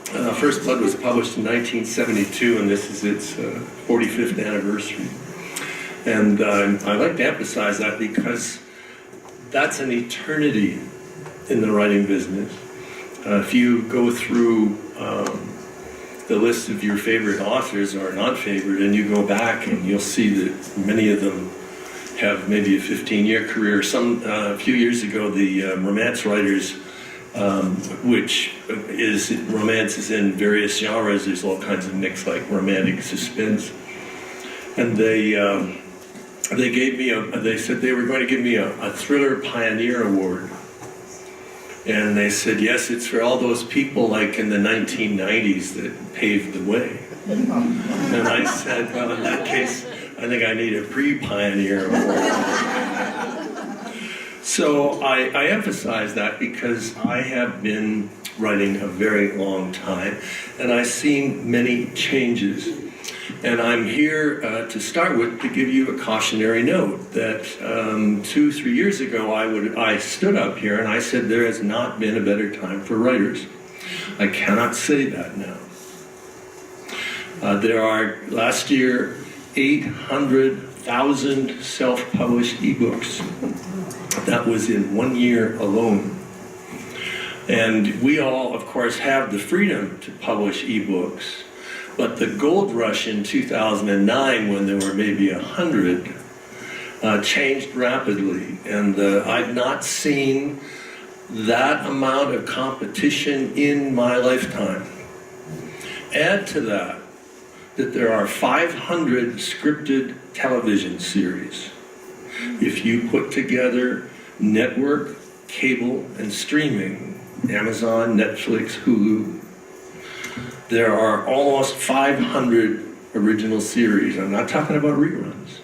First Blood was published in 1972, and this is its 45th anniversary. And I like to emphasize that because that's an eternity in the writing business. If you go through the list of your favorite authors or not favorite, and you go back and you'll see that many of them have maybe a 15-year career. A few years ago, the romance writers, which is romance is in various genres. There's all kinds of mix, like romantic suspense, and they gave me they said they were going to give me a Thriller Pioneer Award. And they said, yes, it's for all those people like in the 1990s that paved the way. And I said, well, in that case, I think I need a pre-Pioneer Award. So I emphasize that because I have been writing a very long time, and I've seen many changes. And I'm here to start with to give you a cautionary note that 2-3 years ago I stood up here and I said there has not been a better time for writers. I cannot say that now. There are, last year, 800,000 self-published ebooks. That was in 1 year alone. And we all, of course, have the freedom to publish ebooks. But the gold rush in 2009, when there were maybe 100, changed rapidly. And I've not seen that amount of competition in my lifetime. Add to that there are 500 scripted television series. If you put together network, cable, and streaming, Amazon, Netflix, Hulu, there are almost 500 original series. I'm not talking about reruns.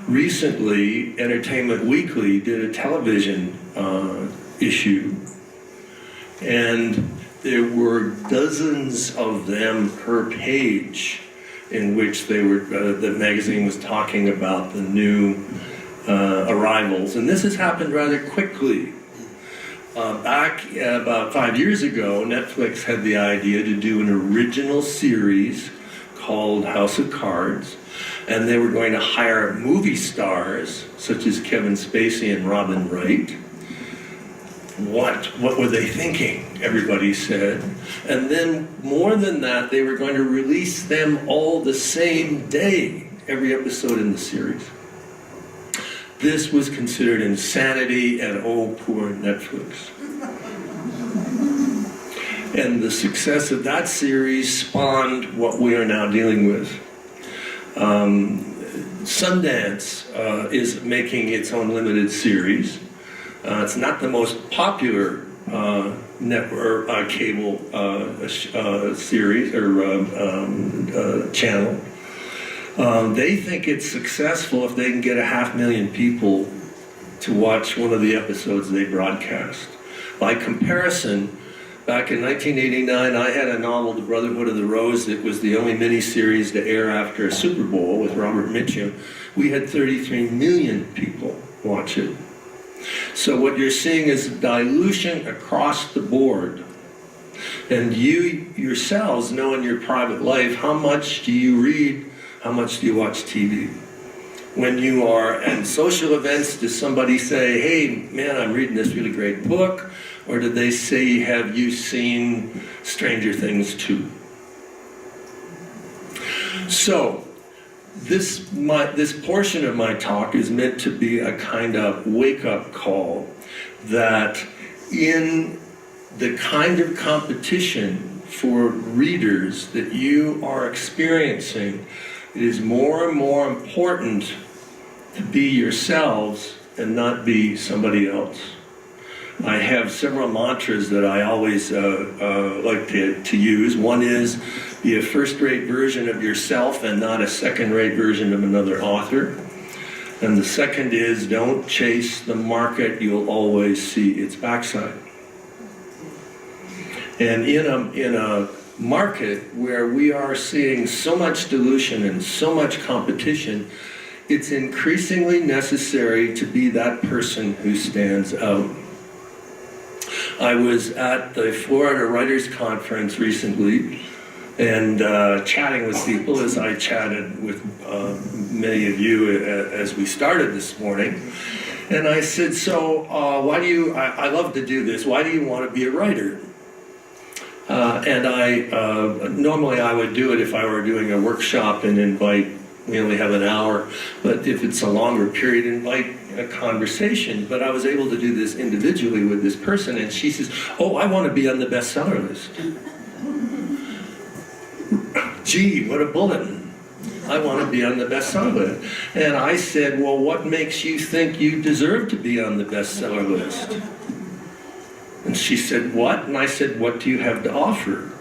Recently, Entertainment Weekly did a television issue, and there were dozens of them per page in which they were, the magazine was talking about the new arrivals. And this has happened rather quickly. Back about 5 years ago, Netflix had the idea to do an original series called House of Cards, and they were going to hire movie stars such as Kevin Spacey and Robin Wright. What were they thinking? Everybody said. And then more than that, they were going to release them all the same day, every episode in the series. This was considered insanity, and oh, poor Netflix. And the success of that series spawned what we are now dealing with. Sundance is making its own limited series. It's not the most popular network cable series or channel. They think it's successful if they can get 500,000 people to watch one of the episodes they broadcast. By comparison, back in 1989, I had a novel, The Brotherhood of the Rose, that was the only miniseries to air after a Super Bowl with Robert Mitchum. We had 33 million people watch it. So what you're seeing is dilution across the board. And you yourselves know in your private life, how much do you read? How much do you watch TV? When you are at social events, does somebody say, hey, man, I'm reading this really great book? Or did they say, have you seen Stranger Things 2? So, this portion of my talk is meant to be a kind of wake-up call that in the kind of competition for readers that you are experiencing, it is more and more important to be yourselves and not be somebody else. I have several mantras that I always like to use. One is, be a first-rate version of yourself and not a second-rate version of another author. And the second is, don't chase the market, you'll always see its backside. And in a market where we are seeing so much dilution and so much competition, it's increasingly necessary to be that person who stands out. I was at the Florida Writers Conference recently and chatting with people as I chatted with many of you as we started this morning. And I said, so why do you, I love to do this, why do you want to be a writer? Normally I would do it if I were doing a workshop and invite, we only have an hour, but if it's a longer period, invite a conversation. But I was able to do this individually with this person, and she says, oh, I want to be on the bestseller list. Gee, what a bulletin. I want to be on the bestseller list. And I said, well, what makes you think you deserve to be on the bestseller list? And she said, what? And I said, what do you have to offer?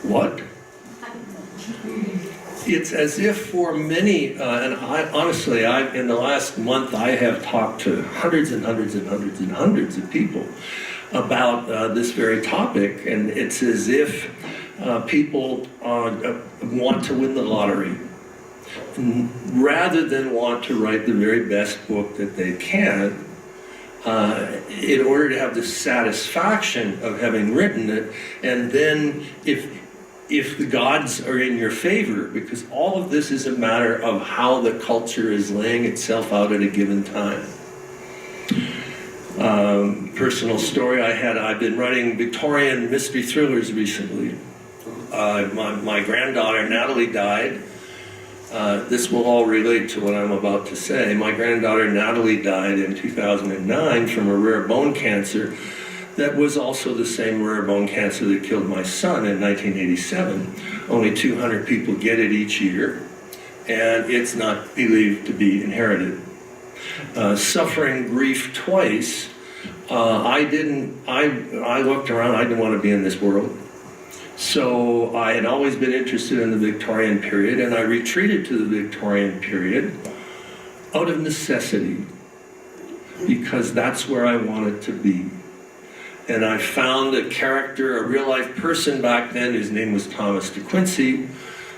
What? It's as if for many, and honestly, in the last month, I have talked to hundreds and hundreds and hundreds and hundreds of people about this very topic, and it's as if people want to win the lottery rather than want to write the very best book that they can in order to have the satisfaction of having written it. And then if the gods are in your favor, because all of this is a matter of how the culture is laying itself out at a given time. Personal story I've been writing Victorian mystery thrillers recently. My granddaughter Natalie died. This will all relate to what I'm about to say. My granddaughter Natalie died in 2009 from a rare bone cancer that was also the same rare bone cancer that killed my son in 1987. Only 200 people get it each year, and it's not believed to be inherited. Suffering grief twice, I looked around, I didn't want to be in this world. So I had always been interested in the Victorian period, and I retreated to the Victorian period out of necessity, because that's where I wanted to be. And I found a character, a real-life person back then, his name was Thomas de Quincey,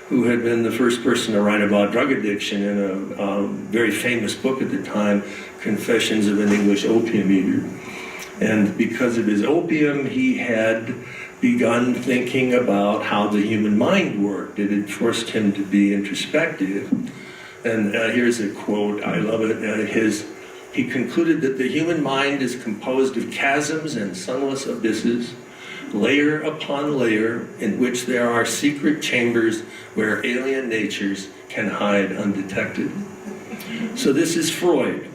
who had been the first person to write about drug addiction in a very famous book at the time, Confessions of an English Opium Eater. And because of his opium, he had begun thinking about how the human mind worked. It had forced him to be introspective. And here's a quote, I love it. He concluded that the human mind is composed of chasms and sunless abysses, layer upon layer, in which there are secret chambers where alien natures can hide undetected. So this is Freud.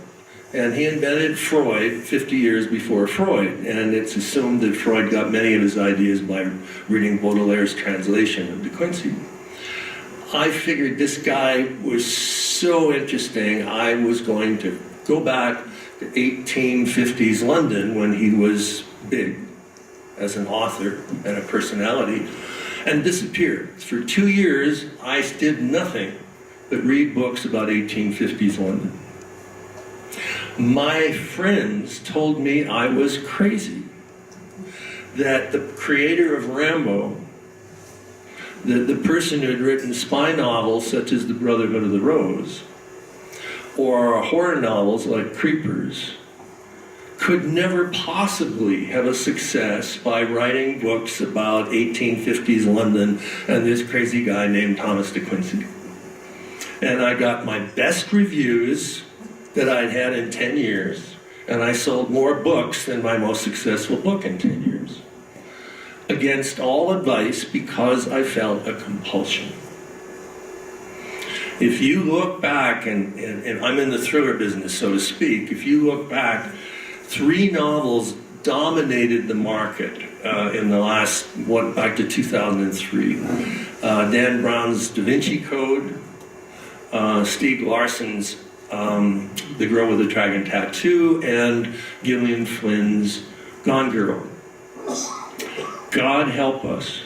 And he invented Freud 50 years before Freud, and it's assumed that Freud got many of his ideas by reading Baudelaire's translation of De Quincey. I figured this guy was so interesting, I was going to go back to 1850s London when he was big as an author and a personality, and disappeared. For 2 years, I did nothing but read books about 1850s London. My friends told me I was crazy, that the creator of Rambo, the person who had written spy novels such as The Brotherhood of the Rose, or horror novels like Creepers, could never possibly have a success by writing books about 1850s London and this crazy guy named Thomas de Quincey. And I got my best reviews that I'd had in 10 years, and I sold more books than my most successful book in 10 years. Against all advice, because I felt a compulsion. If you look back, and I'm in the thriller business, so to speak, if you look back, 3 novels dominated the market in the last, back to 2003. Dan Brown's Da Vinci Code, Stieg Larsson's The Girl with the Dragon Tattoo, and Gillian Flynn's Gone Girl. God help us.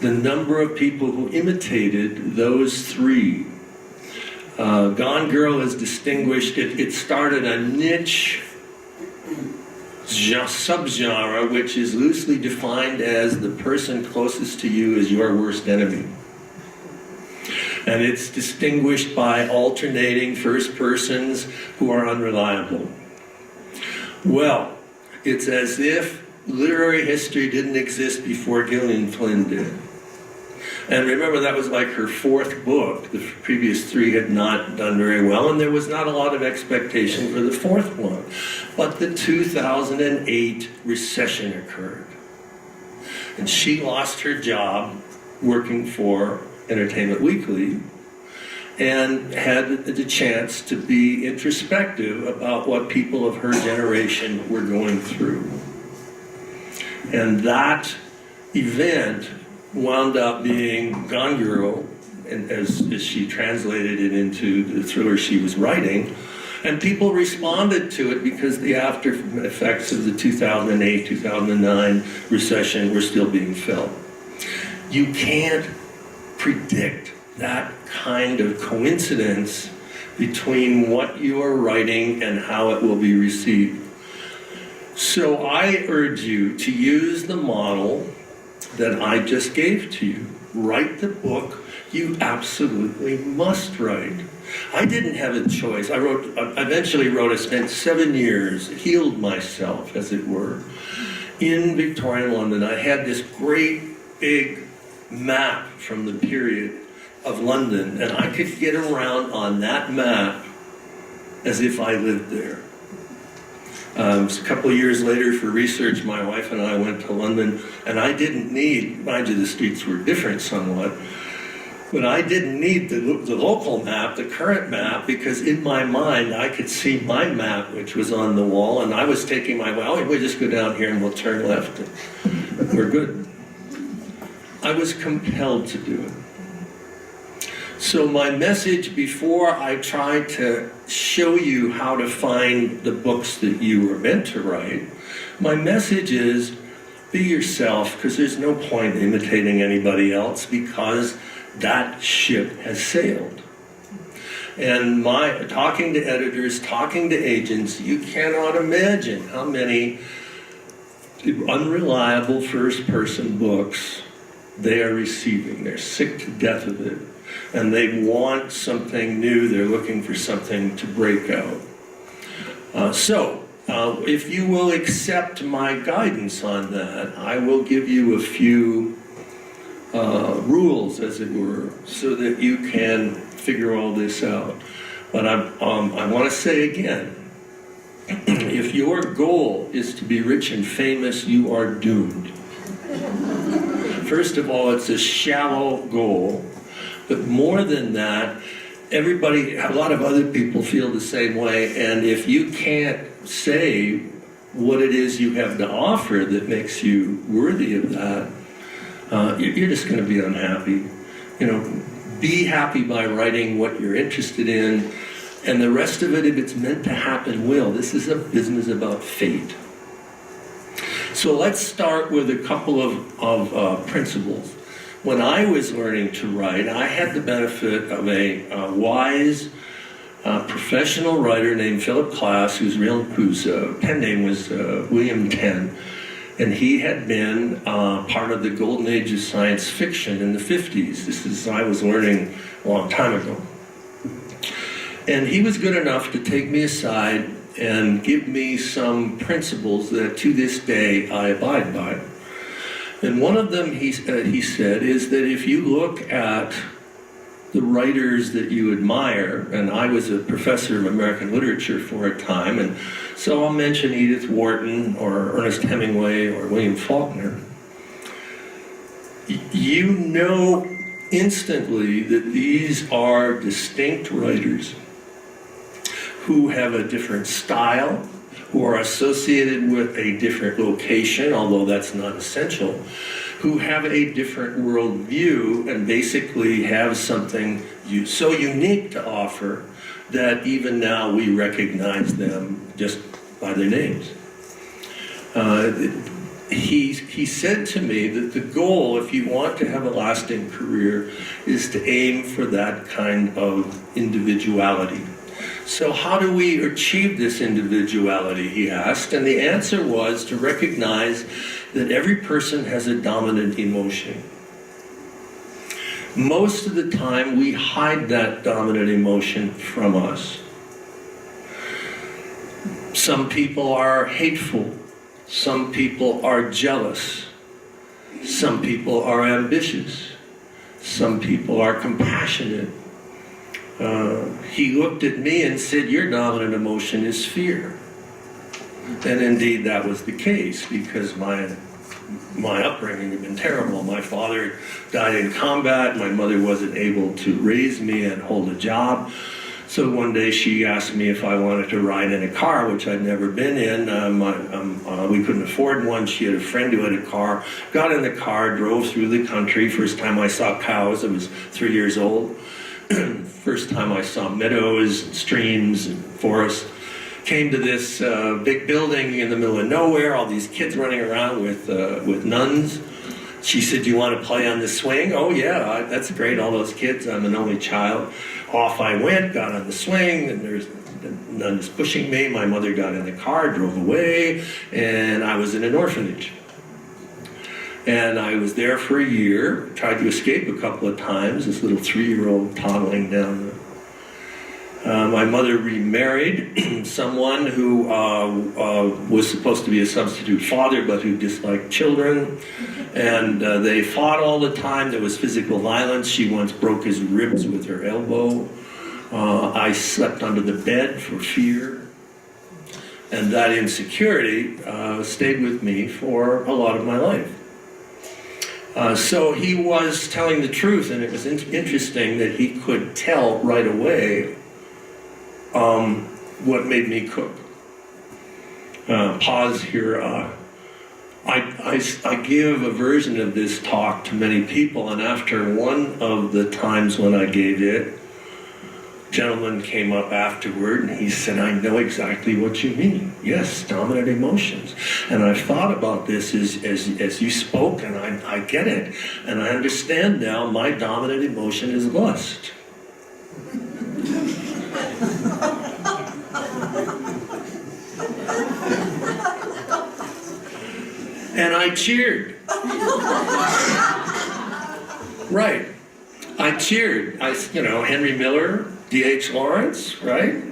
The number of people who imitated those 3. Gone Girl is distinguished. It started a niche subgenre, which is loosely defined as the person closest to you is your worst enemy. And it's distinguished by alternating first persons who are unreliable. Well, It's as if literary history didn't exist before Gillian Flynn did. And remember, that was like her 4th book. The previous 3 had not done very well, and there was not a lot of expectation for the 4th one. But the 2008 recession occurred. And she lost her job working for Entertainment Weekly and had the chance to be introspective about what people of her generation were going through. And that event wound up being Gone Girl, and as she translated it into the thriller she was writing, and people responded to it because the after effects of the 2008, 2009 recession were still being felt. You can't predict that kind of coincidence between what you are writing and how it will be received. So I urge you to use the model that I just gave to you. Write the book you absolutely must write. I didn't have a choice. I spent 7 years, healed myself, as it were, in Victorian London. I had this great big map from the period of London, and I could get around on that map as if I lived there. A couple of years later, for research, my wife and I went to London, and I didn't need, mind you, the streets were different somewhat, but I didn't need the local map, the current map, because in my mind, I could see my map, which was on the wall, and I was taking my, we'll just go down here and we'll turn left, and we're good. I was compelled to do it. So my message, before I try to show you how to find the books that you were meant to write, my message is be yourself, because there's no point imitating anybody else, because that ship has sailed. And talking to editors, talking to agents, you cannot imagine how many unreliable first-person books they are receiving. They're sick to death of it. And they want something new. They're looking for something to break out. So if you will accept my guidance on that, I will give you a few rules, as it were, so that you can figure all this out. But I want to say again, if your goal is to be rich and famous, you are doomed. First of all, it's a shallow goal. But more than that, a lot of other people feel the same way, and if you can't say what it is you have to offer that makes you worthy of that, you're just going to be unhappy. Be happy by writing what you're interested in, and the rest of it, if it's meant to happen, will. This is a business about fate. So let's start with a couple of principles. When I was learning to write, I had the benefit of a wise professional writer named Philip Klass, whose pen name was William Tenn, and he had been part of the golden age of science fiction in the 50s. I was learning a long time ago. And he was good enough to take me aside and give me some principles that to this day I abide by. And one of them, he said, is that if you look at the writers that you admire, and I was a professor of American literature for a time, and so I'll mention Edith Wharton or Ernest Hemingway or William Faulkner, you know instantly that these are distinct writers who have a different style, who are associated with a different location, although that's not essential, who have a different worldview and basically have something so unique to offer that even now we recognize them just by their names. He said to me that the goal, if you want to have a lasting career, is to aim for that kind of individuality. So how do we achieve this individuality, he asked, and the answer was to recognize that every person has a dominant emotion. Most of the time, we hide that dominant emotion from us. Some people are hateful Some people are jealous. Some people are ambitious. Some people are compassionate. He looked at me and said, your dominant emotion is fear. And indeed that was the case, because my upbringing had been terrible. My father died in combat. My mother wasn't able to raise me and hold a job. So one day she asked me if I wanted to ride in a car, which I'd never been in. We couldn't afford one. She had a friend who had a car. Got in the car, drove through the country. First time I saw cows, I was 3 years old. First time I saw meadows, and streams, and forests. Came to this big building in the middle of nowhere, all these kids running around with nuns. She said, do you want to play on the swing? Oh yeah, that's great, all those kids, I'm an only child. Off I went, got on the swing, and there's the nuns pushing me. My mother got in the car, drove away, and I was in an orphanage. And I was there for a year, tried to escape a couple of times, this little 3-year-old toddling down my mother remarried someone who was supposed to be a substitute father, but who disliked children. And they fought all the time. There was physical violence. She once broke his ribs with her elbow. I slept under the bed for fear. And that insecurity stayed with me for a lot of my life. So he was telling the truth, and it was interesting that he could tell right away what made me cook. Pause here. I give a version of this talk to many people, and after one of the times when I gave it, a gentleman came up afterward and he said, I know exactly what you mean. Yes, dominant emotions. And I've thought about this as you spoke, and I get it. And I understand now my dominant emotion is lust. And I cheered. Right. I cheered. Henry Miller, D.H. Lawrence, right?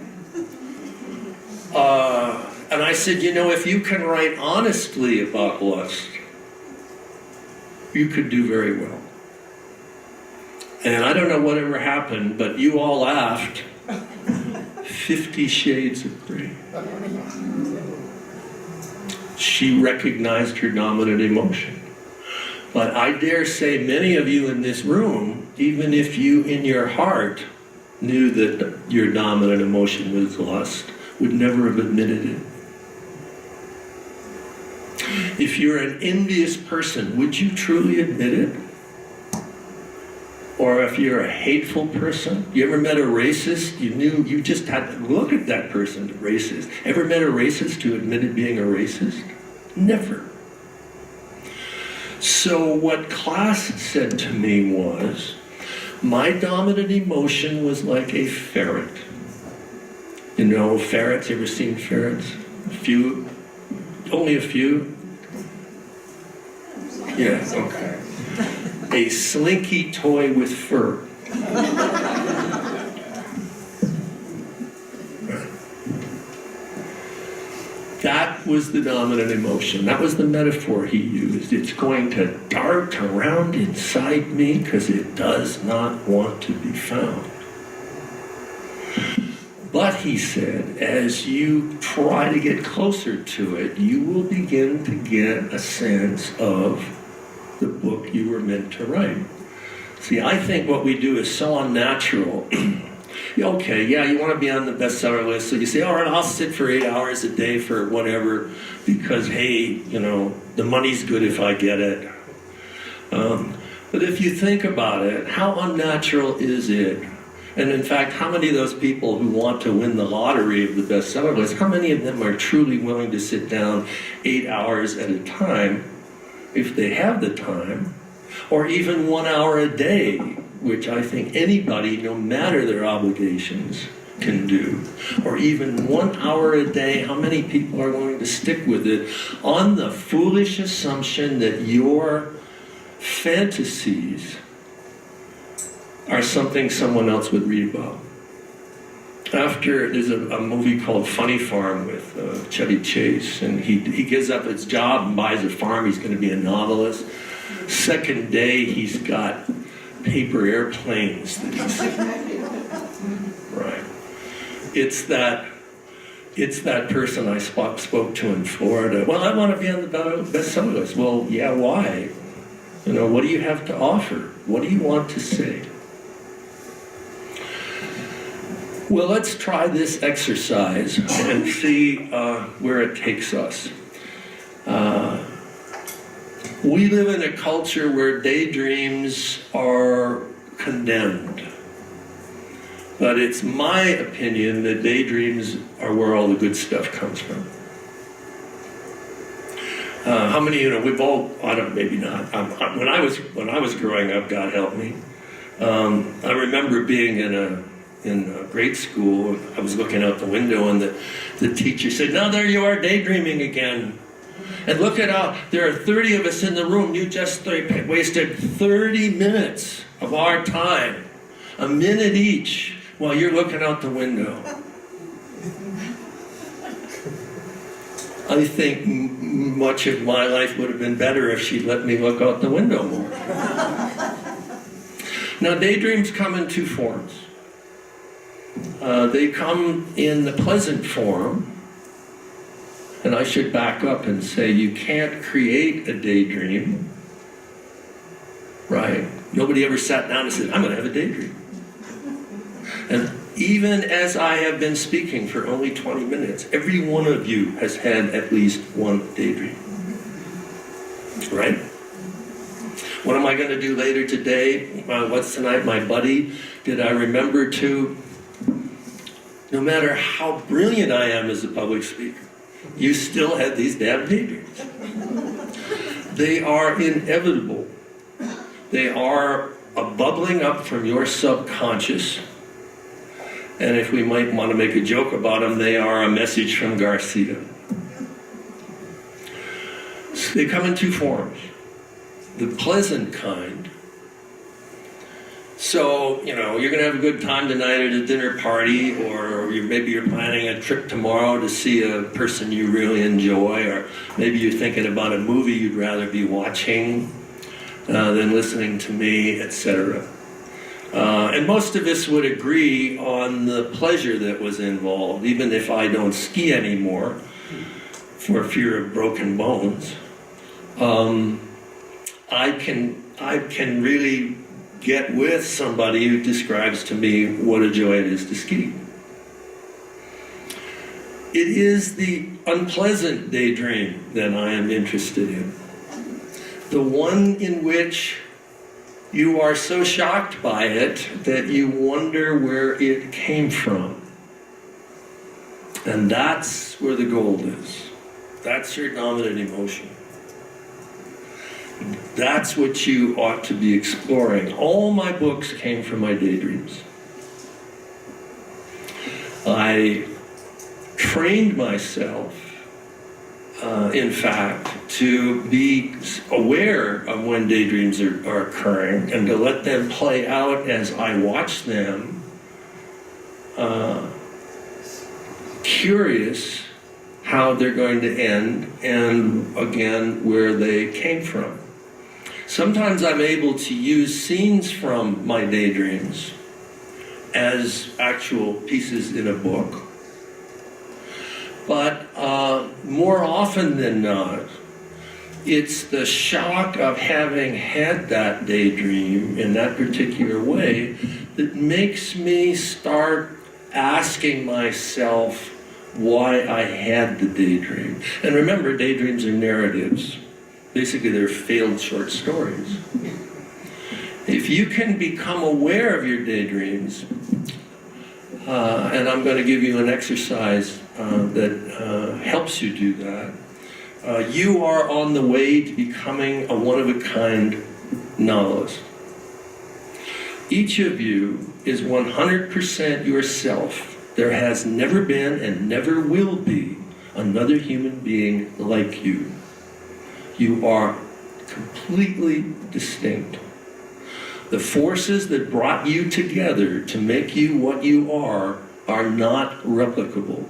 And I said, if you can write honestly about lust, you could do very well. And I don't know whatever happened, but you all laughed. 50 Shades of Grey. She recognized her dominant emotion. But I dare say many of you in this room, even if you in your heart knew that your dominant emotion was lust, would never have admitted it. If you're an envious person, would you truly admit it? Or if you're a hateful person, you ever met a racist? You just had to look at that person, racist. Ever met a racist who admitted being a racist? Never. So what class said to me was, my dominant emotion was like a ferret. Ferrets, ever seen ferrets? A few? Only a few? Yeah, okay. A slinky toy with fur. That was the dominant emotion. That was the metaphor he used. It's going to dart around inside me because it does not want to be found. But he said, as you try to get closer to it, you will begin to get a sense of the book you were meant to write. See, I think what we do is so unnatural. Okay, yeah, you want to be on the bestseller list, so you say, all right, I'll sit for 8 hours a day for whatever, because, hey, the money's good if I get it. But if you think about it, how unnatural is it? And in fact, how many of those people who want to win the lottery of the bestseller list, how many of them are truly willing to sit down 8 hours at a time, if they have the time, or even 1 hour a day, which I think anybody, no matter their obligations, can do. Or even 1 hour a day, how many people are willing to stick with it on the foolish assumption that your fantasies are something someone else would read about? there's a movie called Funny Farm with Chevy Chase, and he gives up his job and buys a farm. He's going to be a novelist. Second day, he's got paper airplanes that he's right. It's that person I spoke to in Florida. Well, I want to be on the bestseller list. Well, yeah, why? You know, what do you have to offer? What do you want to say? Well, let's try this exercise and see where it takes us. We live in a culture where daydreams are condemned. But it's my opinion that daydreams are where all the good stuff comes from. How many, we've all, I don't, maybe not. When I was growing up, God help me, I remember being in grade school. I was looking out the window, and the teacher said, "Now there you are, daydreaming again. And look at how there are 30 of us in the room. You just wasted 30 minutes of our time, a minute each, while you're looking out the window." I think much of my life would have been better if she'd let me look out the window more. Now, daydreams come in two forms. They come in the pleasant form, and I should back up and say you can't create a daydream, right? Nobody ever sat down and said, "I'm going to have a daydream." And even as I have been speaking for only 20 minutes, every one of you has had at least one daydream, right? What am I going to do later today? What's tonight? My buddy, did I remember to, no matter how brilliant I am as a public speaker, you still had these damn daydreams. They are inevitable. They are a bubbling up from your subconscious. And if we might want to make a joke about them, they are a message from Garcia. So they come in two forms. The pleasant kind. So, you're going to have a good time tonight at a dinner party, or maybe you're planning a trip tomorrow to see a person you really enjoy, or maybe you're thinking about a movie you'd rather be watching than listening to me, etc. And most of us would agree on the pleasure that was involved, even if I don't ski anymore for fear of broken bones. I can really get with somebody who describes to me what a joy it is to ski. It is the unpleasant daydream that I am interested in. The one in which you are so shocked by it that you wonder where it came from. And that's where the gold is. That's your dominant emotion. That's what you ought to be exploring. All my books came from my daydreams. I trained myself, in fact, to be aware of when daydreams are occurring and to let them play out as I watch them, curious how they're going to end and, again, where they came from. Sometimes I'm able to use scenes from my daydreams as actual pieces in a book. But more often than not, it's the shock of having had that daydream in that particular way that makes me start asking myself why I had the daydream. And remember, daydreams are narratives. Basically, they're failed short stories. If you can become aware of your daydreams, and I'm going to give you an exercise that helps you do that, you are on the way to becoming a one-of-a-kind novelist. Each of you is 100% yourself. There has never been and never will be another human being like you. You are completely distinct. The forces that brought you together to make you what you are are not replicable.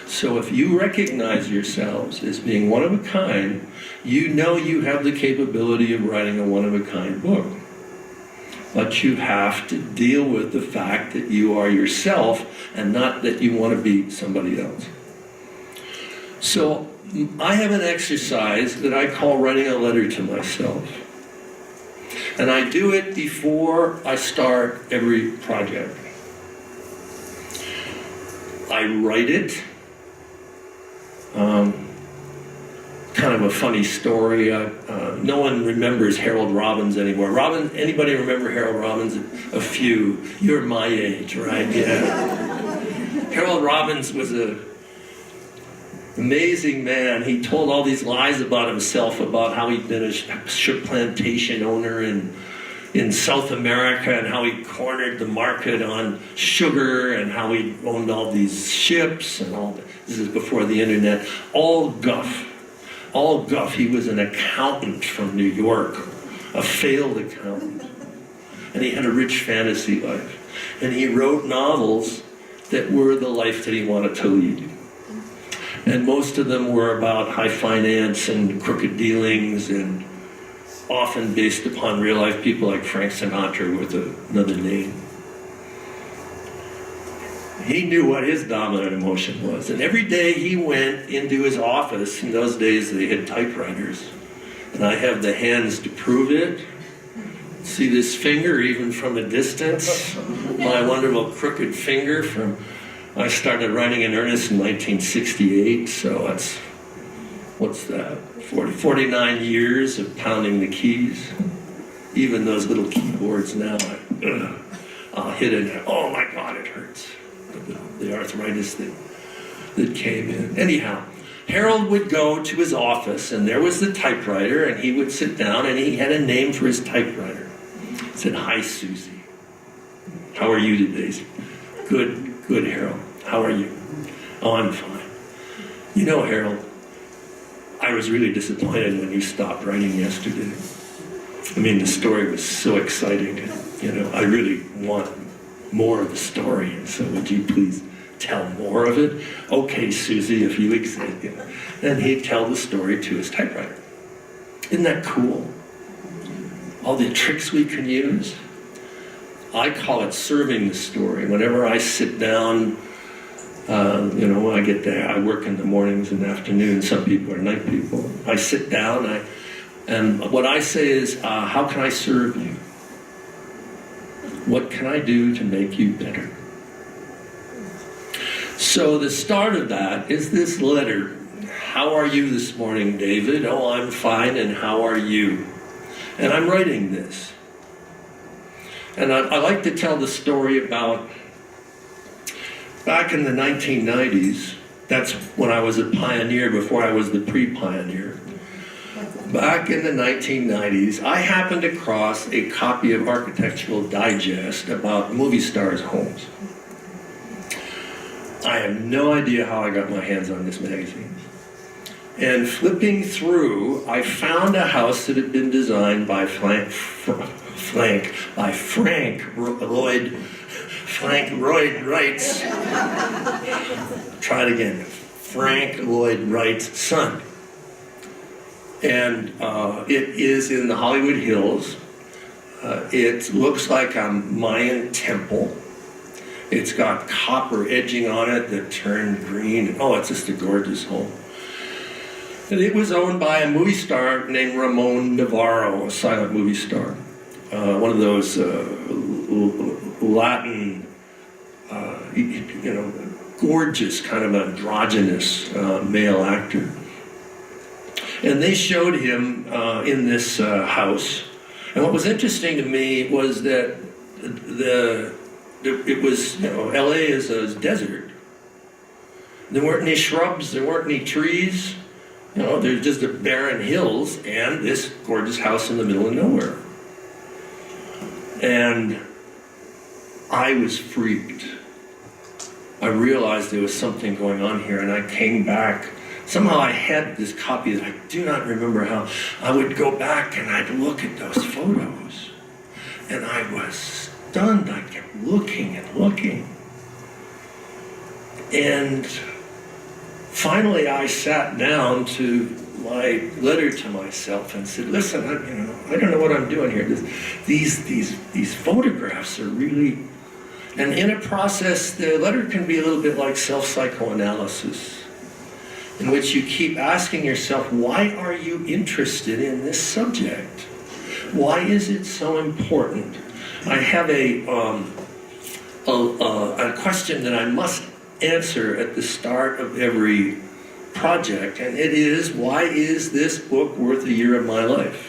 So if you recognize yourselves as being one of a kind, you know you have the capability of writing a one-of-a-kind book. But you have to deal with the fact that you are yourself and not that you want to be somebody else. So I have an exercise that I call writing a letter to myself. And I do it before I start every project. I write it. Kind of a funny story. No one remembers Harold Robbins anymore. Anybody remember Harold Robbins? A few. You're my age, right? Yeah. Harold Robbins was an amazing man. He told all these lies about himself, about how he'd been a sugar plantation owner in South America, and how he cornered the market on sugar, and how he owned all these ships and all that. This is before the internet. All guff. All guff. He was an accountant from New York, a failed accountant. And he had a rich fantasy life. And he wrote novels that were the life that he wanted to lead. And most of them were about high finance and crooked dealings, and often based upon real life people like Frank Sinatra with another name. He knew what his dominant emotion was. And every day he went into his office. In those days they had typewriters. And I have the hands to prove it. See this finger even from a distance? My wonderful crooked finger I started writing in earnest in 1968. So that's, what's that? 49 years of pounding the keys. Even those little keyboards now, I'll hit it. Oh my God, it hurts. The arthritis that came in. Anyhow, Harold would go to his office, and there was the typewriter, and he would sit down, and he had a name for his typewriter. He said, "Hi, Susie. How are you today?" Good, Harold. How are you? Oh, I'm fine. You know, Harold, I was really disappointed when you stopped writing yesterday. I mean, the story was so exciting. I really want more of the story, and so would you please tell more of it? Okay, Susie, if you accept it. And he'd tell the story to his typewriter. Isn't that cool? All the tricks we can use. I call it serving the story. Whenever I sit down, when I get there, I work in the mornings and afternoons. Some people are night people. I sit down, and what I say is, how can I serve you? What can I do to make you better? So the start of that is this letter. How are you this morning, David? Oh, I'm fine, and how are you? And I'm writing this. And I like to tell the story about back in the 1990s. That's when I was a pioneer before I was the pre-pioneer. Back in the 1990s, I happened across a copy of Architectural Digest about movie stars' homes. I have no idea how I got my hands on this magazine. And flipping through, I found a house that had been designed by Frank Lloyd Wright's. Try it again. Frank Lloyd Wright's son. And it is in the Hollywood Hills. It looks like a Mayan temple. It's got copper edging on it that turned green. Oh, it's just a gorgeous home. And it was owned by a movie star named Ramon Navarro, a silent movie star. One of those Latin, gorgeous, kind of androgynous male actor. And they showed him in this house. And what was interesting to me was that it was, LA is a desert. There weren't any shrubs, there weren't any trees. There's just a barren hills and this gorgeous house in the middle of nowhere. And I was freaked. I realized there was something going on here, and I came back. Somehow I had this copy that I do not remember how. I would go back and I'd look at those photos, and I was stunned. I kept looking and looking. And finally I sat down to my letter to myself and said, listen, I don't know what I'm doing here. These photographs are really, and in a process, the letter can be a little bit like self-psychoanalysis, in which you keep asking yourself, why are you interested in this subject? Why is it so important? I have a question that I must answer at the start of every project, and it is, why is this book worth a year of my life?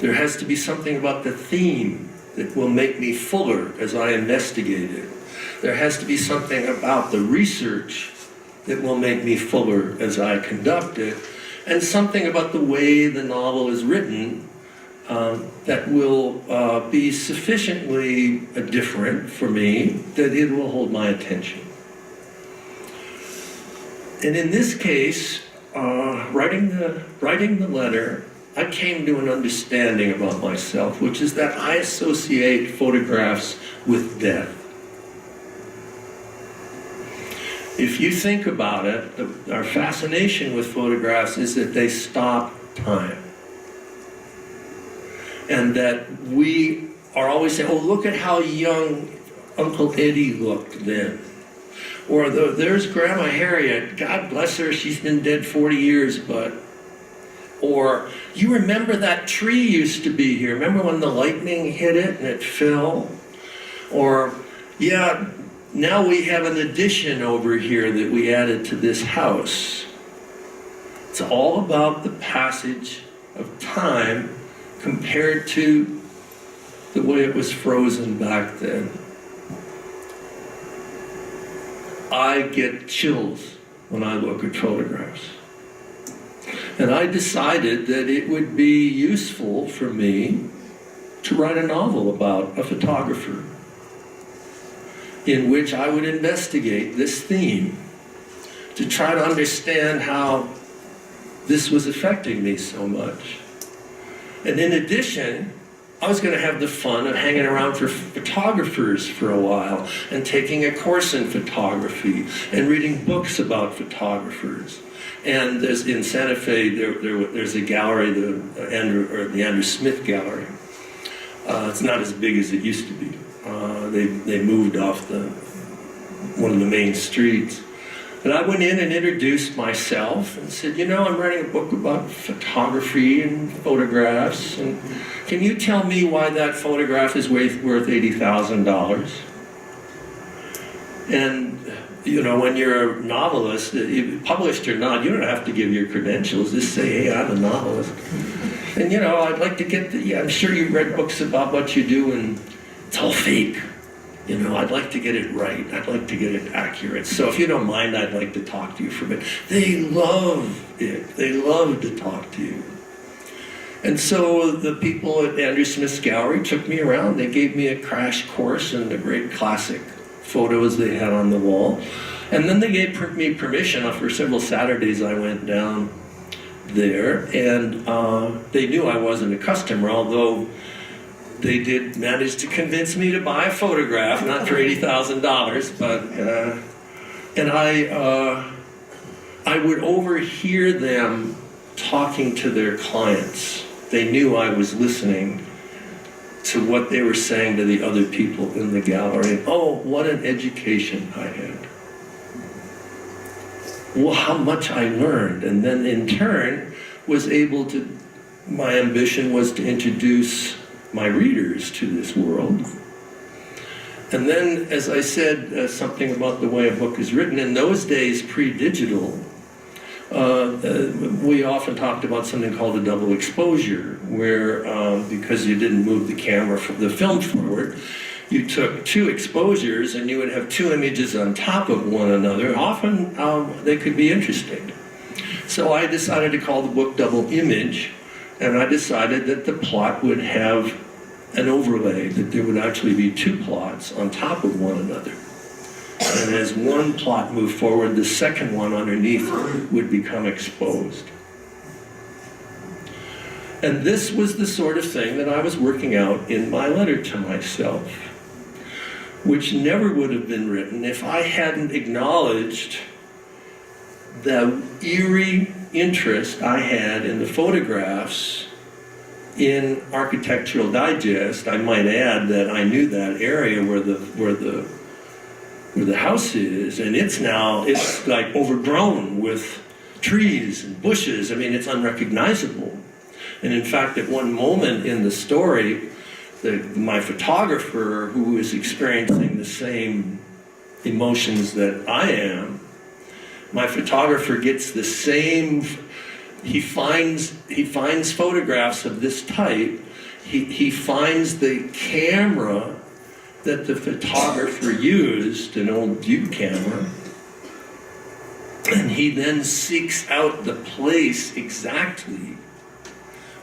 There has to be something about the theme that will make me fuller as I investigate it. There has to be something about the research that will make me fuller as I conduct it, and something about the way the novel is written that will be sufficiently different for me that it will hold my attention. And in this case, writing the letter, I came to an understanding about myself, which is that I associate photographs with death. If you think about it, our fascination with photographs is that they stop time. And that we are always saying, oh, look at how young Uncle Eddie looked then. Or there's Grandma Harriet, God bless her, she's been dead 40 years, but... Or, you remember that tree used to be here? Remember when the lightning hit it and it fell? Or, yeah, now we have an addition over here that we added to this house. It's all about the passage of time compared to the way it was frozen back then. I get chills when I look at photographs. And I decided that it would be useful for me to write a novel about a photographer in which I would investigate this theme to try to understand how this was affecting me so much. And in addition, I was going to have the fun of hanging around for photographers for a while and taking a course in photography and reading books about photographers. And there's, in Santa Fe, there's a gallery, the Andrew Smith Gallery. It's not as big as it used to be. They moved off one of the main streets. And I went in and introduced myself and said, I'm writing a book about photography and photographs. And can you tell me why that photograph is worth $80,000? And, when you're a novelist, published or not, you don't have to give your credentials. Just say, hey, I'm a novelist. And, I'd like to get I'm sure you've read books about what you do, and it's all fake. I'd like to get it right. I'd like to get it accurate. So if you don't mind, I'd like to talk to you for a bit. They love it. They love to talk to you. And so the people at Andrew Smith's Gallery took me around. They gave me a crash course in the great classic photos they had on the wall. And then they gave me permission. For several Saturdays I went down there, and they knew I wasn't a customer, although they did manage to convince me to buy a photograph, not for $80,000, but and I would overhear them talking to their clients. They knew I was listening to what they were saying to the other people in the gallery. Oh, what an education I had. Well, how much I learned, and then in turn was able to, my ambition was to introduce my readers to this world. And then, as I said, something about the way a book is written. In those days, pre-digital, we often talked about something called a double exposure, where because you didn't move the camera from the film forward, you took two exposures and you would have two images on top of one another. Often they could be interesting. So I decided to call the book Double Image, and I decided that the plot would have an overlay, that there would actually be two plots on top of one another. And as one plot moved forward, the second one underneath would become exposed. And this was the sort of thing that I was working out in my letter to myself, which never would have been written if I hadn't acknowledged the eerie interest I had in the photographs in Architectural Digest. I might add that I knew that area where the house is, and it's like overgrown with trees and bushes. I mean, it's unrecognizable. And in fact, at one moment in the story, my photographer, who is experiencing the same emotions that I am, my photographer gets the same. He finds photographs of this type. He finds the camera that the photographer used, an old view camera, and he then seeks out the place exactly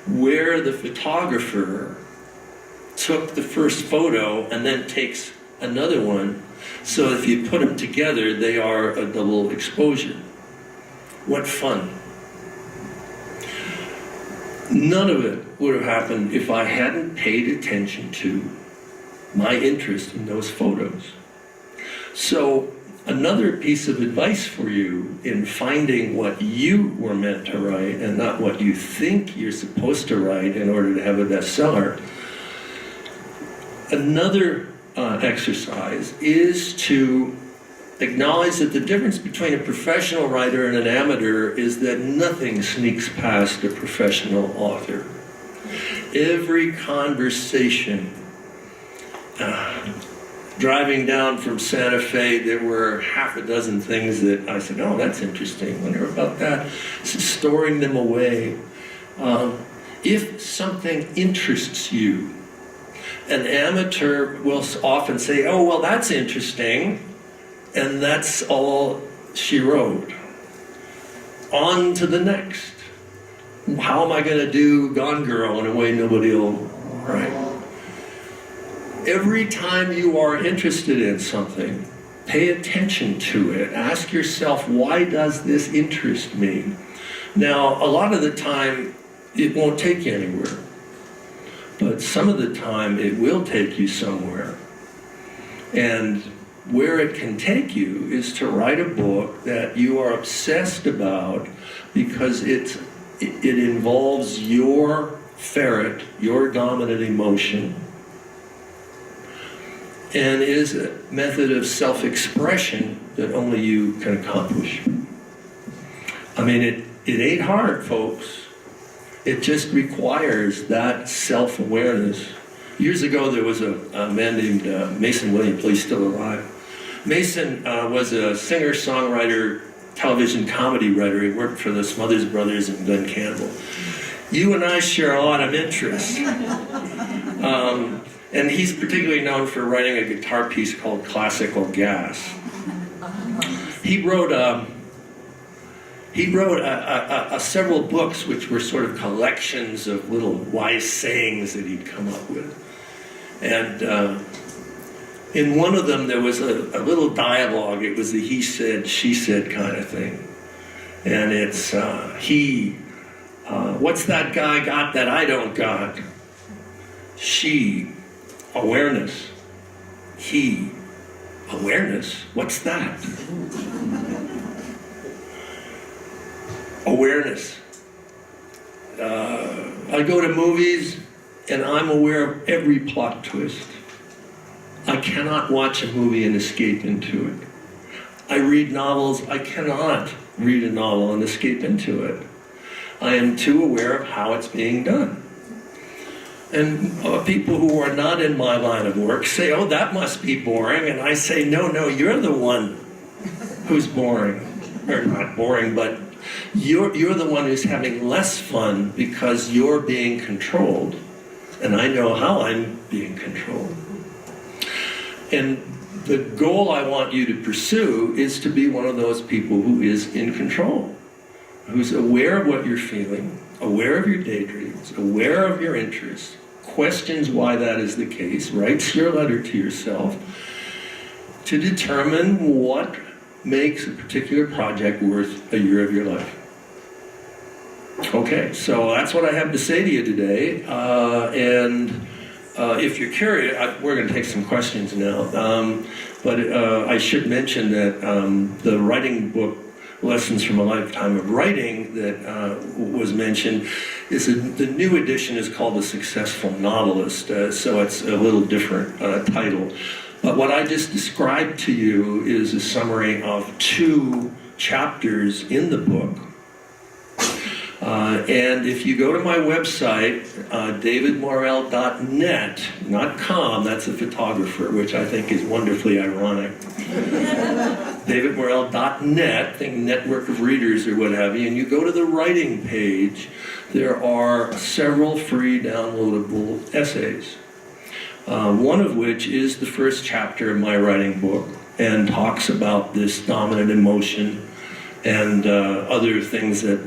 where the photographer took the first photo and then takes another one. So if you put them together, they are a double exposure. What fun. None of it would have happened if I hadn't paid attention to my interest in those photos. So another piece of advice for you in finding what you were meant to write and not what you think you're supposed to write in order to have a bestseller, another exercise is to acknowledge that the difference between a professional writer and an amateur is that nothing sneaks past a professional author. Every conversation, driving down from Santa Fe, there were half a dozen things that I said, oh, that's interesting, wonder about that. Storing them away. If something interests you, an amateur will often say, oh, well, that's interesting, and that's all she wrote. On to the next. How am I going to do Gone Girl in a way nobody will write? Every time you are interested in something, pay attention to it. Ask yourself, why does this interest me? Now, a lot of the time, it won't take you anywhere. But some of the time, it will take you somewhere. And where it can take you is to write a book that you are obsessed about because it involves your ferret, your dominant emotion, and is a method of self-expression that only you can accomplish. I mean, it ain't hard, folks. It just requires that self-awareness. Years ago, there was a man named Mason Williams, he's still alive. Mason was a singer-songwriter, television comedy writer. He worked for the Smothers Brothers and Glenn Campbell. You and I share a lot of interests. And he's particularly known for writing a guitar piece called Classical Gas. He wrote several books which were sort of collections of little wise sayings that he'd come up with. And in one of them there was a little dialogue. It was the he said, she said kind of thing. And it's what's that guy got that I don't got? She, awareness. He, awareness. What's that? Awareness. I go to movies and I'm aware of every plot twist. I cannot watch a movie and escape into it. I read novels, I cannot read a novel and escape into it. I am too aware of how it's being done. And people who are not in my line of work say, oh, that must be boring. And I say, no, you're the one who's boring. Or not boring, but you're the one who's having less fun because you're being controlled. And I know how I'm being controlled. And the goal I want you to pursue is to be one of those people who is in control, who's aware of what you're feeling, aware of your daydreams, aware of your interests, questions why that is the case, writes your letter to yourself to determine what makes a particular project worth a year of your life. Okay, so that's what I have to say to you today. And if you're curious, we're going to take some questions now. But I should mention that the writing book, Lessons from a Lifetime of Writing, that was mentioned, the new edition is called The Successful Novelist, so it's a little different title. But what I just described to you is a summary of 2 chapters in the book. And if you go to my website, davidmorrell.net, not com, that's a photographer, which I think is wonderfully ironic. davidmorrell.net, think network of readers or what have you, and you go to the writing page, there are several free downloadable essays. One of which is the first chapter of my writing book and talks about this dominant emotion and other things that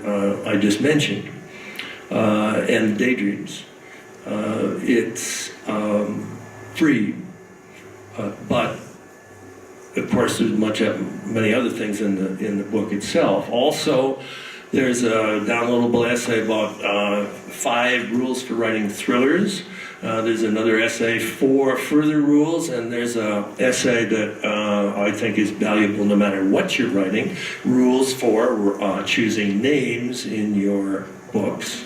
I just mentioned, and daydreams. It's free, but of course there's many other things in the book itself. Also, there's a downloadable essay about 5 rules for writing thrillers. There's another essay, 4 further rules, and there's an essay that I think is valuable no matter what you're writing, rules for choosing names in your books.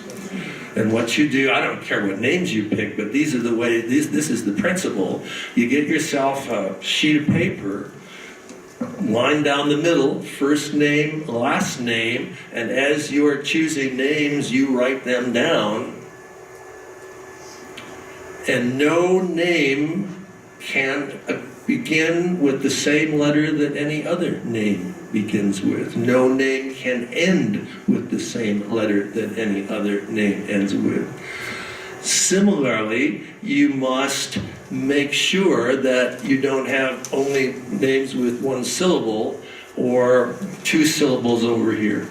And what you do, I don't care what names you pick, but these are the way, this is the principle. You get yourself a sheet of paper, line down the middle, first name, last name, and as you're choosing names, you write them down. And no name can begin with the same letter that any other name begins with. No name can end with the same letter that any other name ends with. Similarly, you must make sure that you don't have only names with 1 syllable or 2 syllables over here.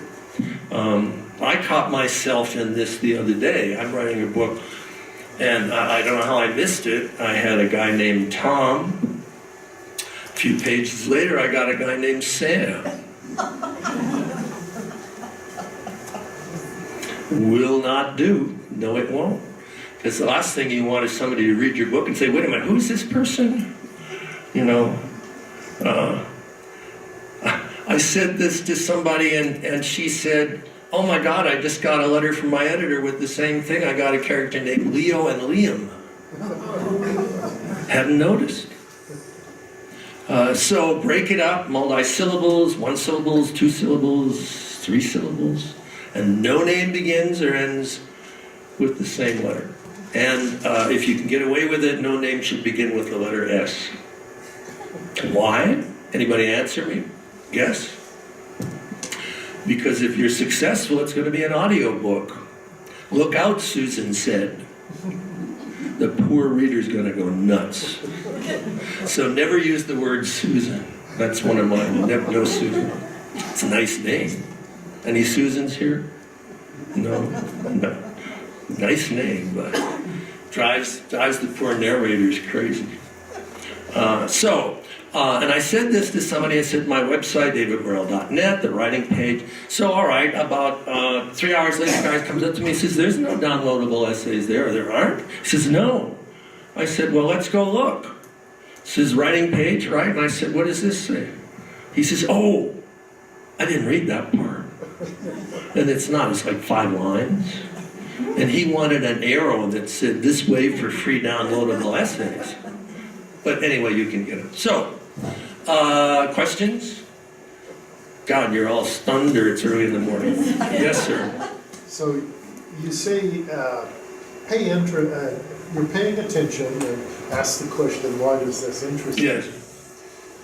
I caught myself in this the other day. I'm writing a book, and I don't know how I missed it. I had a guy named Tom. A few pages later, I got a guy named Sam. Will not do. No, it won't. Because the last thing you want is somebody to read your book and say, wait a minute, who's this person? You know, I said this to somebody and she said, oh my God, I just got a letter from my editor with the same thing. I got a character named Leo and Liam. Hadn't noticed. So break it up, multi-syllables, 1 syllables, 2 syllables, 3 syllables, and no name begins or ends with the same letter. And if you can get away with it, no name should begin with the letter S. Why? Anybody answer me? Yes? Because if you're successful, it's going to be an audio book. Look out, Susan said. The poor reader's going to go nuts. So never use the word Susan. That's one of mine. No Susan. It's a nice name. Any Susans here? No. Nice name, but drives the poor narrators crazy. And I said this to somebody. I said my website, davidmorrell.net, the writing page. So all right, about 3 hours later, the guy comes up to me and says, there's no downloadable essays there. There aren't? He says, no. I said, well, let's go look. It says writing page, right? And I said, what does this say? He says, oh, I didn't read that part. And it's not. It's like 5 lines. And he wanted an arrow that said, this way for free downloadable essays. But anyway, you can get it. So, questions? God, you're all stunned, or it's early in the morning. Yes, sir. So you say you're paying attention and ask the question, why does this interest you? Yes.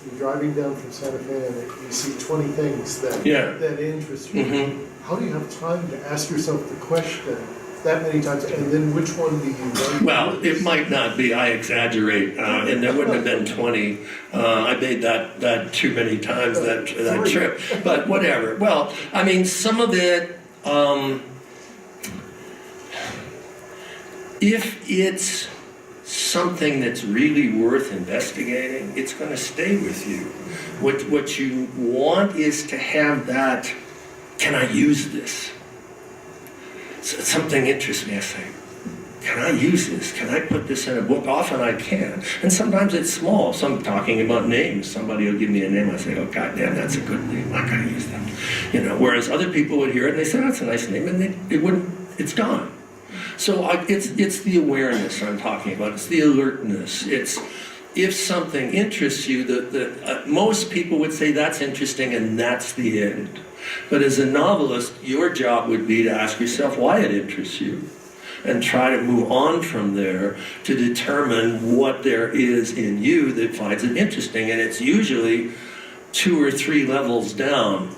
You're driving down from Santa Fe and you see 20 things that interest you. Mm-hmm. How do you have time to ask yourself the question that many times, and then which one do you know? Well, it might not be. I exaggerate, and there wouldn't have been 20. I made that too many times, that trip. But whatever. Well, I mean, some of it, if it's something that's really worth investigating, it's going to stay with you. What you want is to have that, can I use this? Something interests me, I say, can I use this? Can I put this in a book? Often I can. And sometimes it's small. So I'm talking about names. Somebody will give me a name. I say, oh, goddamn, that's a good name. I gotta use that. You know, whereas other people would hear it and they say, that's a nice name, and it's gone. So it's the awareness I'm talking about. It's the alertness. It's if something interests you, most people would say that's interesting and that's the end. But as a novelist, your job would be to ask yourself why it interests you, and try to move on from there to determine what there is in you that finds it interesting. And it's usually 2 or 3 levels down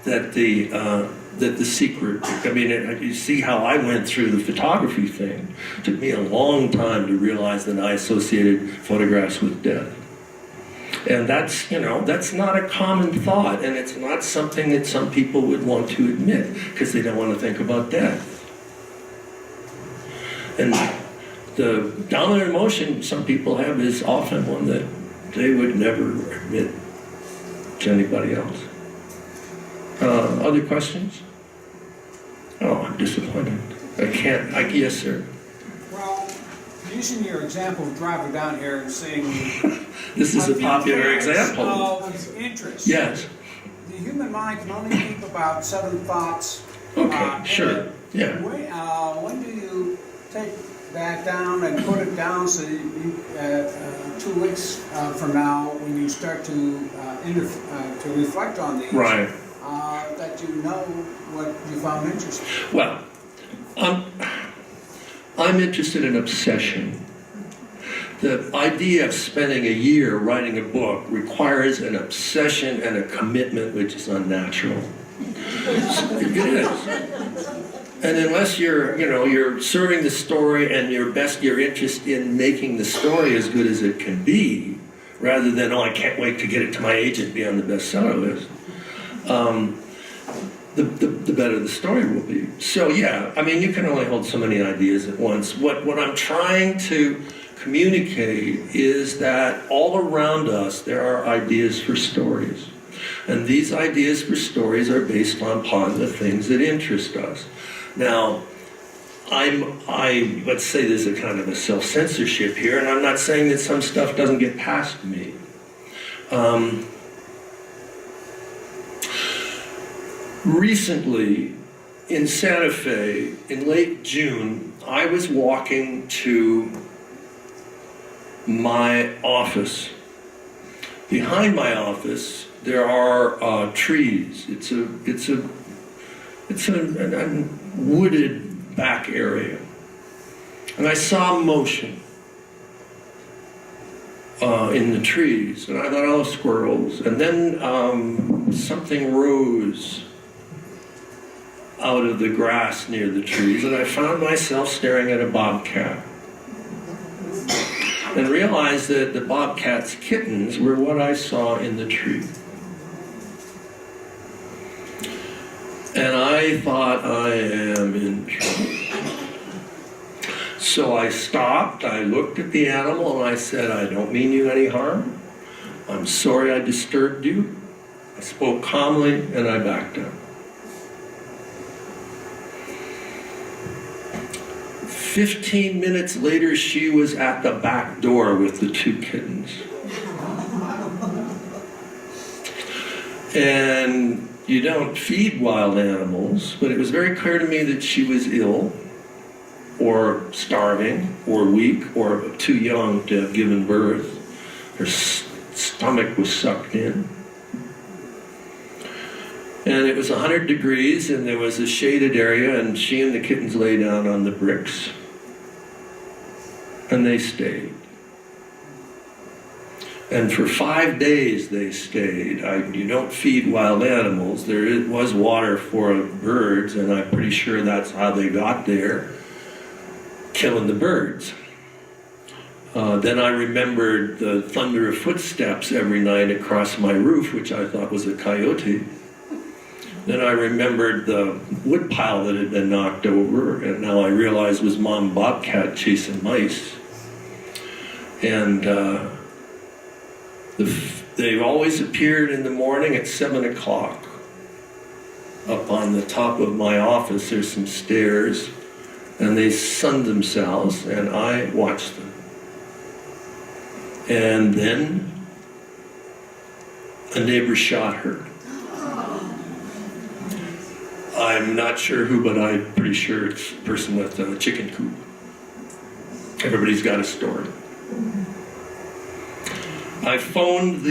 that the secret, I mean, you see how I went through the photography thing. It took me a long time to realize that I associated photographs with death. And that's, you know, that's not a common thought, and it's not something that some people would want to admit because they don't want to think about death. And the dominant emotion some people have is often one that they would never admit to anybody else. Other questions? Oh, I'm disappointed. Yes, sir. Well, using your example of driving down here and seeing... This is a popular example. Of interest. Yes. The human mind can only keep about 7 thoughts. Okay, sure. Yeah. When do you take that down and put it down so you 2 weeks from now, when you start to reflect on these, right, that you know what you found interesting? Well, I'm interested in obsession. The idea of spending a year writing a book requires an obsession and a commitment which is unnatural. It is. And unless you're serving the story and your interest in making the story as good as it can be, rather than, I can't wait to get it to my agent and be on the bestseller list, the better the story will be. So yeah, I mean, you can only hold so many ideas at once. What I'm trying to communicate is that all around us there are ideas for stories. And these ideas for stories are based upon the things that interest us. Now, let's say there's a kind of a self-censorship here, and I'm not saying that some stuff doesn't get past me. Recently, in Santa Fe, in late June, I was walking to my office. Behind my office, there are trees. It's a wooded back area. And I saw motion in the trees. And I thought, oh, squirrels. And then something rose out of the grass near the trees. And I found myself staring at a bobcat. And realized that the bobcat's kittens were what I saw in the tree. And I thought, I am in trouble. So I stopped, I looked at the animal, and I said, I don't mean you any harm. I'm sorry I disturbed you. I spoke calmly, and I backed up. 15 minutes later, she was at the back door with the 2 kittens. And you don't feed wild animals, but it was very clear to me that she was ill, or starving, or weak, or too young to have given birth. Her stomach was sucked in. And it was 100 degrees, and there was a shaded area, and she and the kittens lay down on the bricks. And they stayed. And for 5 days they stayed. You don't feed wild animals. There was water for birds, and I'm pretty sure that's how they got there, killing the birds. Then I remembered the thunder of footsteps every night across my roof, which I thought was a coyote. Then I remembered the wood pile that had been knocked over, and now I realized was Mom Bobcat chasing mice. And they always appeared in the morning at 7 o'clock. Up on the top of my office, there's some stairs, and they sunned themselves, and I watched them. And then a neighbor shot her. I'm not sure who, but I'm pretty sure it's a person with a chicken coop. Everybody's got a story. I phoned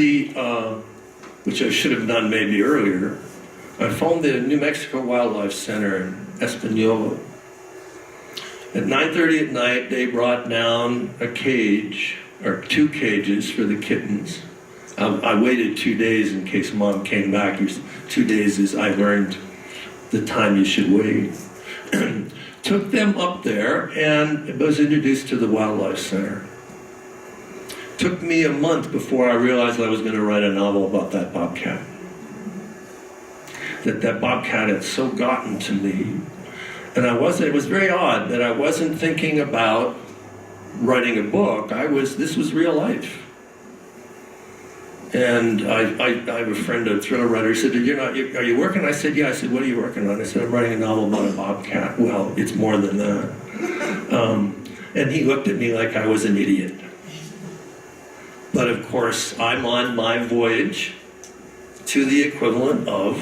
which I should have done maybe earlier, I phoned the New Mexico Wildlife Center in Espanola. At 9:30 at night, they brought down a cage, or 2 cages for the kittens. I waited 2 days in case Mom came back. 2 days is I learned the time you should wait. Took them up there and was introduced to the Wildlife Center. Took me a month before I realized I was going to write a novel about that bobcat. That bobcat had so gotten to me. And it was very odd that I wasn't thinking about writing a book. This was real life. And I have a friend, a thriller writer, he said, are you working? I said, yeah. I said, what are you working on? I said, I'm writing a novel about a bobcat. Well, it's more than that. And he looked at me like I was an idiot. But of course, I'm on my voyage to the equivalent of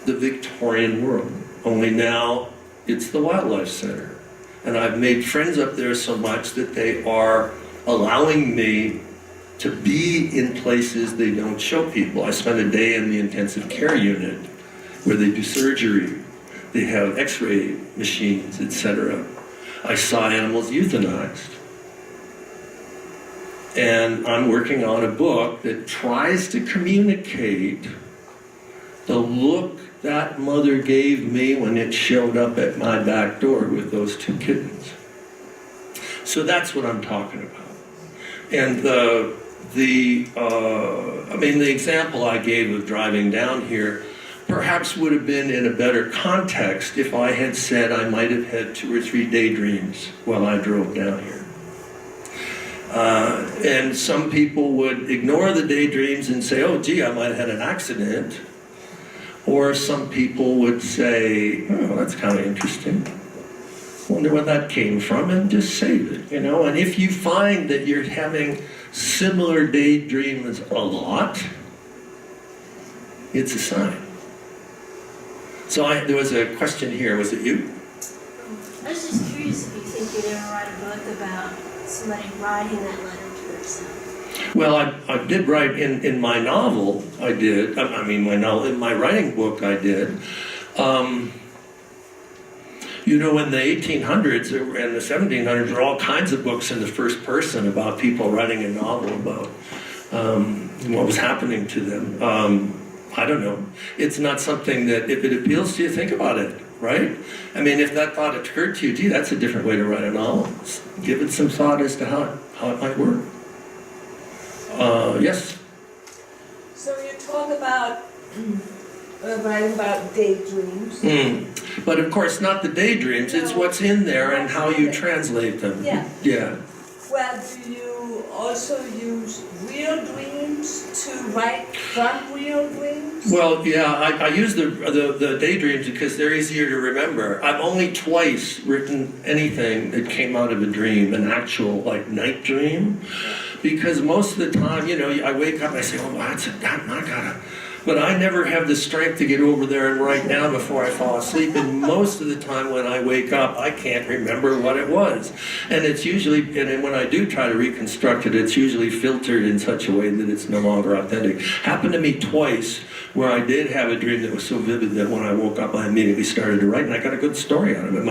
the Victorian world. Only now it's the Wildlife Center. And I've made friends up there so much that they are allowing me to be in places they don't show people. I spent a day in the intensive care unit where they do surgery. They have x-ray machines, etc. I saw animals euthanized. And I'm working on a book that tries to communicate the look that mother gave me when it showed up at my back door with those 2 kittens. So that's what I'm talking about. And the example I gave of driving down here perhaps would have been in a better context if I had said I might have had 2 or 3 daydreams while I drove down here. And some people would ignore the daydreams and say, oh, gee, I might have had an accident. Or some people would say, oh, that's kind of interesting. Wonder where that came from, and just save it, And if you find that you're having similar daydreams a lot, it's a sign. So there was a question here. Was it you? I was just curious if you think you'd ever write a book about somebody writing that letter to herself. Well, I did write in my novel, I did. In my writing book, I did. In the 1800s and the 1700s, there were all kinds of books in the first person about people writing a novel about what was happening to them. I don't know. It's not something that, if it appeals to you, think about it, right? If that thought occurred to you, gee, that's a different way to write a novel. Give it some thought as to how it might work. Yes? So you talk about writing about daydreams. But of course, not the daydreams. It's what's in there and how you translate them. Yeah. Well, do you also use real dreams to write from real dreams? Well, yeah, I use the daydreams because they're easier to remember. I've only twice written anything that came out of a dream, an actual night dream, because most of the time, I wake up and I say, oh, I gotta. But I never have the strength to get over there and write down before I fall asleep. And most of the time when I wake up, I can't remember what it was. And it's usually, and when I do try to reconstruct it, it's usually filtered in such a way that it's no longer authentic. Happened to me twice where I did have a dream that was so vivid that when I woke up, I immediately started to write, and I got a good story out of it.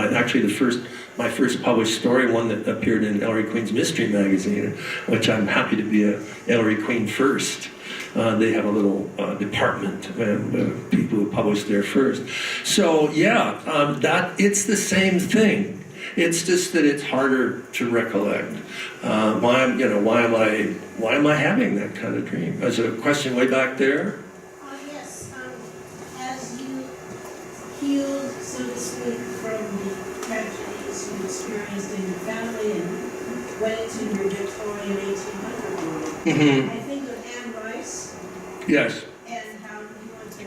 My first published story, one that appeared in Ellery Queen's Mystery Magazine, which I'm happy to be a Ellery Queen first. They have a little department of people who publish there first. So it's the same thing. It's just that it's harder to recollect. Why am I having that kind of dream? There's a question way back there. Yes. As you healed, so to speak, from the tragedies you experienced in your family and went into your Victorian 1800 world, Mm-hmm. I think of Anne Rice. Yes. And how you went to...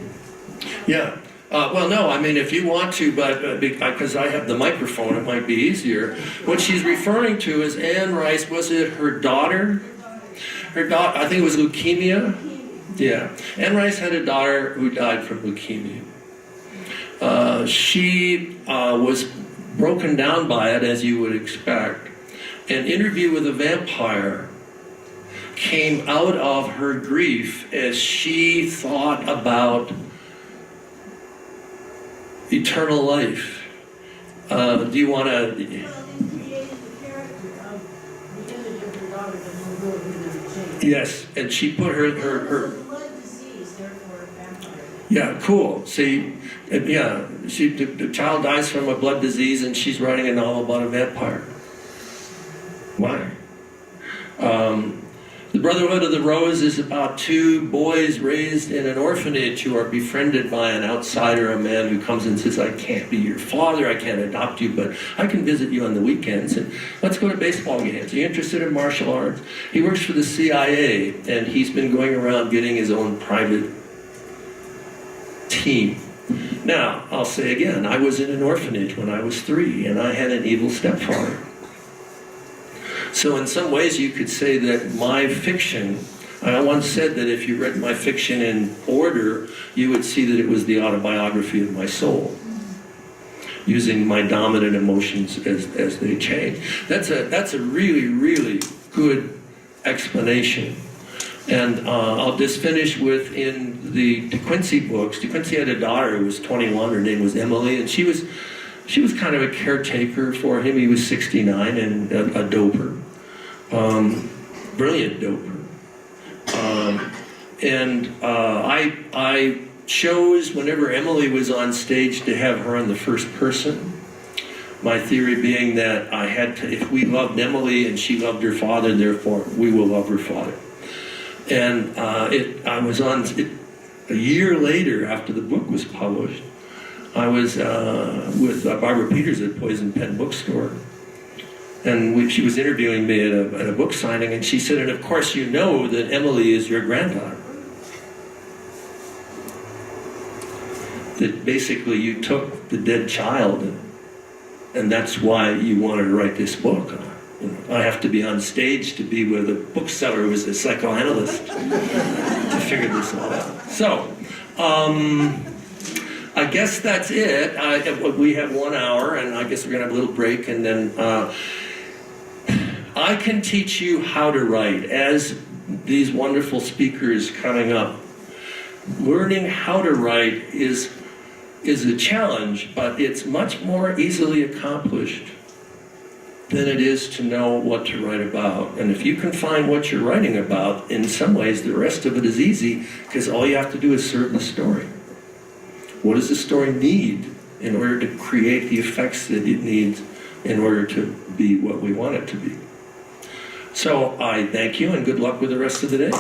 Yeah. Well, no, I mean, if you want to, but because I have the microphone, it might be easier. What she's referring to is Anne Rice, was it her daughter? Her daughter, I think it was leukemia. Yeah. Anne Rice had a daughter who died from leukemia. She was broken down by it, as you would expect. An Interview with a Vampire came out of her grief as she thought about eternal life. Do you want to... Well, they created the character of the image of her daughter that no will really change. Yes, and she put her Blood disease, therefore a vampire. Yeah, cool. See, yeah, the child dies from a blood disease, and she's writing a novel about a vampire. Why? The Brotherhood of the Rose is about two boys raised in an orphanage who are befriended by an outsider, a man who comes and says, I can't be your father, I can't adopt you, but I can visit you on the weekends, and let's go to baseball games. Are you interested in martial arts? He works for the CIA, and he's been going around getting his own private team. Now, I'll say again, I was in an orphanage when I was 3, and I had an evil stepfather. So in some ways you could say that my fiction, I once said that if you read my fiction in order, you would see that it was the autobiography of my soul, using my dominant emotions as they change. That's a really, really good explanation. And I'll just finish with, in the De Quincey books, De Quincey had a daughter who was 21, her name was Emily, and she was kind of a caretaker for him. He was 69 and a doper. Brilliant doper. I chose, whenever Emily was on stage, to have her in the first person. My theory being that I had to, if we loved Emily and she loved her father, therefore we will love her father. And I was on it a year later after the book was published. I was with Barbara Peters at Poison Pen Bookstore, and she was interviewing me at a book signing, and she said, and of course you know that Emily is your granddaughter. That basically you took the dead child, and that's why you wanted to write this book. You know, I have to be on stage to be with a bookseller who is a psychoanalyst to figure this all out. So, I guess that's it. We have 1 hour, and I guess we're going to have a little break, and then I can teach you how to write. As these wonderful speakers coming up, learning how to write is a challenge, but it's much more easily accomplished than it is to know what to write about. And if you can find what you're writing about, in some ways the rest of it is easy, because all you have to do is serve the story. What does the story need in order to create the effects that it needs in order to be what we want it to be? So I thank you, and good luck with the rest of the day.